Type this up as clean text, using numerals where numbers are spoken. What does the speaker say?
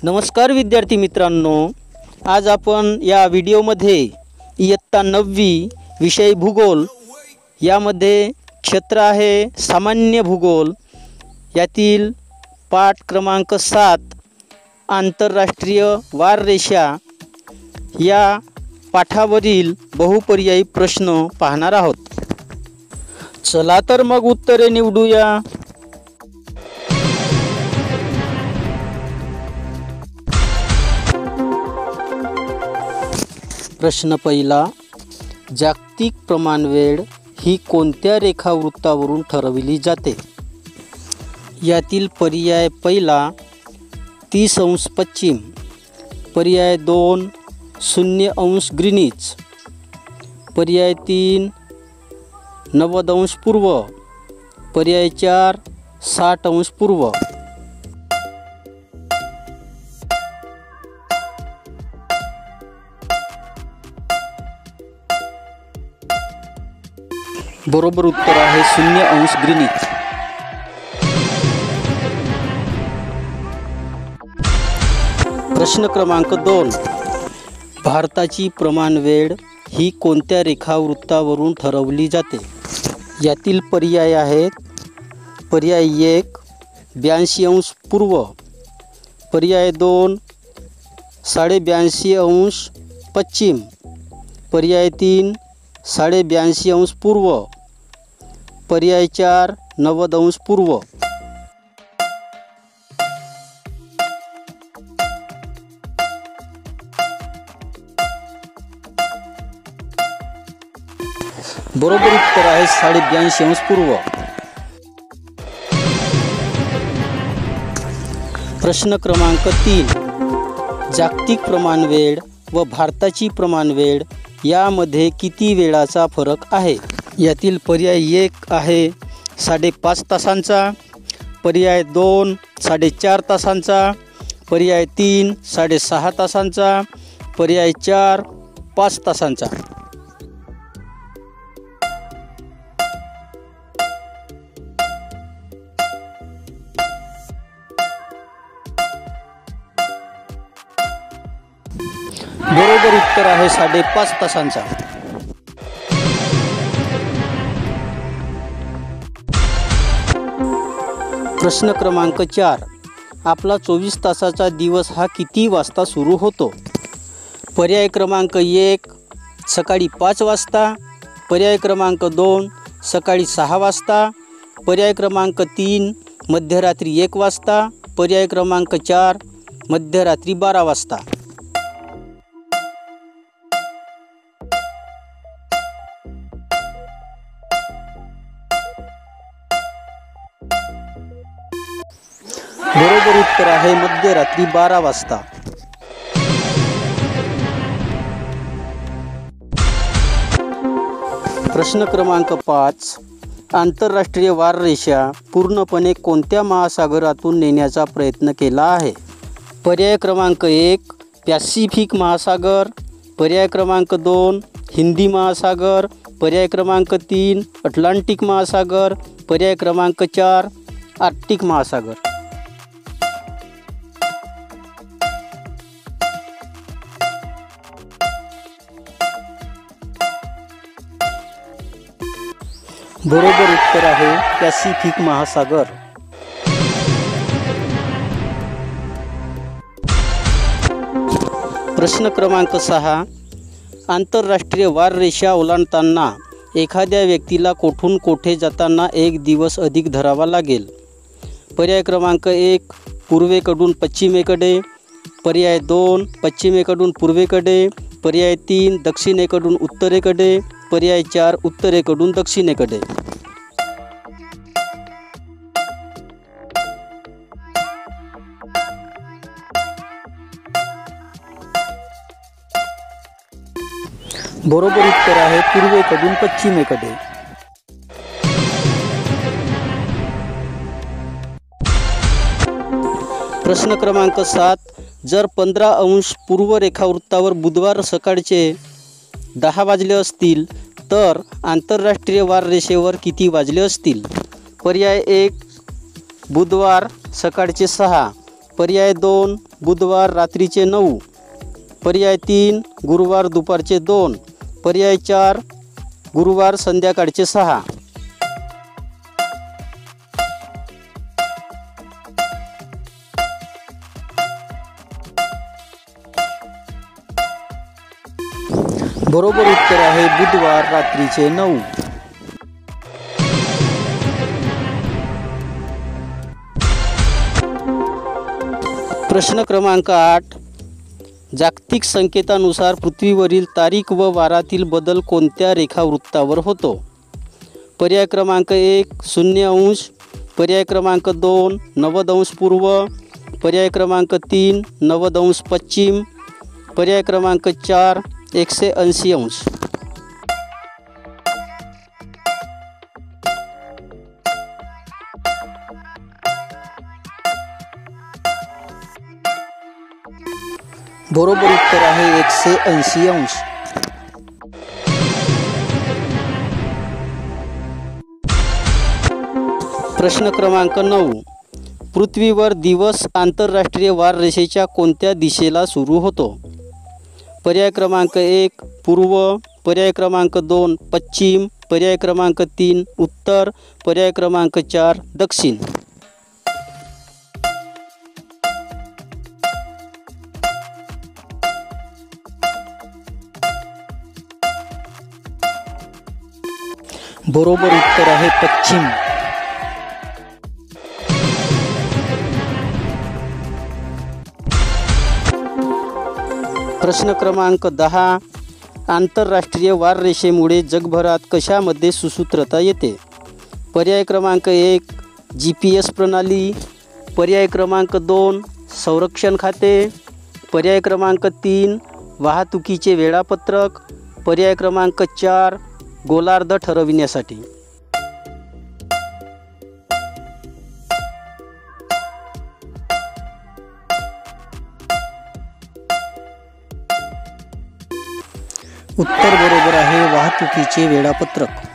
नमस्कार विद्यार्थी मित्रांनो, आज आपण या व्हिडिओमध्ये इयत्ता 9वी विषय भूगोल यामध्ये क्षेत्र आहे सामान्य भूगोल यातील पाठ क्रमांक 7 आंतरराष्ट्रीय वाररेषा या पाठावरील बहुपर्यायी प्रश्न पाहणार आहोत। चला तर मग उत्तरे निवडूया। प्रश्न पहिला, जागतिक प्रमाणवेळ ही कोणत्या रेखावृत्तावरून ठरवली जाते? यातील पर्याय पहिला 30 अंश पश्चिम, पर्याय 2 0 अंश ग्रीनिच, पर्याय 3 90 अंश पूर्व, पर्याय 4 60 अंश पूर्व। बरोबर उत्तर आहे 0 अंश ग्रीनिच। प्रश्न क्रमांक 2, भारताची प्रमाणवेळ ही कोणत्या रेखावृत्तावरून ठरवली जाते? यातील पर्याय आहेत पर्याय 1 82 अंश पूर्व, पर्याय 2 82.5 अंश पश्चिम, पर्याय 3 82.5 अंश पूर्व, पर्याय 4 90 अंश पूर्व। बरोबर उत्तर आहे 82.5 अंश पूर्व। प्रश्न क्रमांक 3, जागतिक प्रमाणवेळ व भारताची प्रमाणवेळ यामध्ये किती वेळाचा फरक आहे? यातील पर्याय 1 आहे 5.5 तासांचा, पर्याय 2 4.5 तासांचा, पर्याय 3 6.5 तासांचा, पर्याय 4 5 तासांचा। बरोबर उत्तर आहे 5.5 तासांचा। प्रश्न क्रमांक 4, आपला 24 तासाचा दिवस हा किती वाजता सुरू होतो? पर्याय क्रमांक 1 सकाळी 5 वाजता, पर्याय क्रमांक 2 सकाळी 6 वाजता, पर्याय क्रमांक 3 मध्यरात्री 1 वाजता, पर्याय क्रमांक 4 मध्यरात्री 12 वाजता। बरोबर उत्तर आहे मध्यरात्री 12 वाजता। प्रश्न क्रमांक 5, आंतरराष्ट्रीय वाररेषा पूर्णपणे कोणत्या महासागरातून नेण्याचा प्रयत्न केला आहे? पर्याय क्रमांक 1 पॅसिफिक महासागर, पर्याय क्रमांक 2 हिंदी महासागर, पर्याय क्रमांक 3 अटलांटिक महासागर, पर्याय क्रमांक 4 आर्क्टिक महासागर। बरोबर उत्तर आहे पॅसिफिक महासागर। प्रश्न क्रमांक 6, आंतरराष्ट्रीय वाररेषा ओलांडताना एखाद्या व्यक्तीला कोठून कोठे जाताना 1 दिवस अधिक धरावा लागेल? पर्याय क्रमांक 1 पूर्वेकडून पश्चिमेकडे, पर्याय 2 पश्चिमेकडून पूर्वेकडे, पर्याय 3 दक्षिणेकडून उत्तरेकडे, पर्याय 4 उत्तरेकडून दक्षिणेकडे। बरोबर उत्तर आहे पूर्वेकडून पश्चिमेकडे। प्रश्न क्रमांक 7, जर 15 अंश पूर्व रेखावृत्तावर बुधवार सकाळचे 10 वाजले असतील तर आंतरराष्ट्रीय वाररेषेवर किती वाजले असतील? पर्याय 1 बुधवार सकाळचे 6, पर्याय 2 बुधवार रात्रीचे 9, पर्याय 3 गुरुवार दुपारचे 2, पर्याय 4 गुरुवार संध्याकाळचे 6. बरोबर उत्तर आहे बुधवार रात्रीचे 9. प्रश्न क्रमांक 8. जागतिक संकेतानुसार पृथ्वीवरील तारीख व वारातील बदल कोणत्या रेखावृत्तावर होतो? पर्याय क्रमांक 1 0°, पर्याय क्रमांक 2 90° पूर्व, पर्याय क्रमांक 3 90° पश्चिम, पर्याय क्रमांक 4 180°. बरोबर उत्तर आहे 180°. प्रश्न क्रमांक 9. पृथ्वीवर दिवस आंतरराष्ट्रीय वार रेषेच्या कोणत्या दिशेला सुरू होतो? पर्याय क्रमांक 1 पूर्व, पर्याय क्रमांक 2 पश्चिम, पर्याय क्रमांक 3 उत्तर, पर्याय क्रमांक 4 दक्षिण. बरोबर उत्तर आहे पश्चिम. प्रश्न क्रमांक 10. आंतरराष्ट्रीय वार रेषेमुळे जगभरात कशामध्ये सुसूत्रता येते? पर्याय क्रमांक 1 GPS प्रणाली, पर्याय क्रमांक 2 संरक्षण खाते, पर्याय क्रमांक 3 वाहतुकीचे वेळापत्रक, पर्याय क्रमांक 4 गोलार्ध ठरविण्यासाठी. उत्तर बरोबर आहे वाहतुकीचे वेळापत्रक.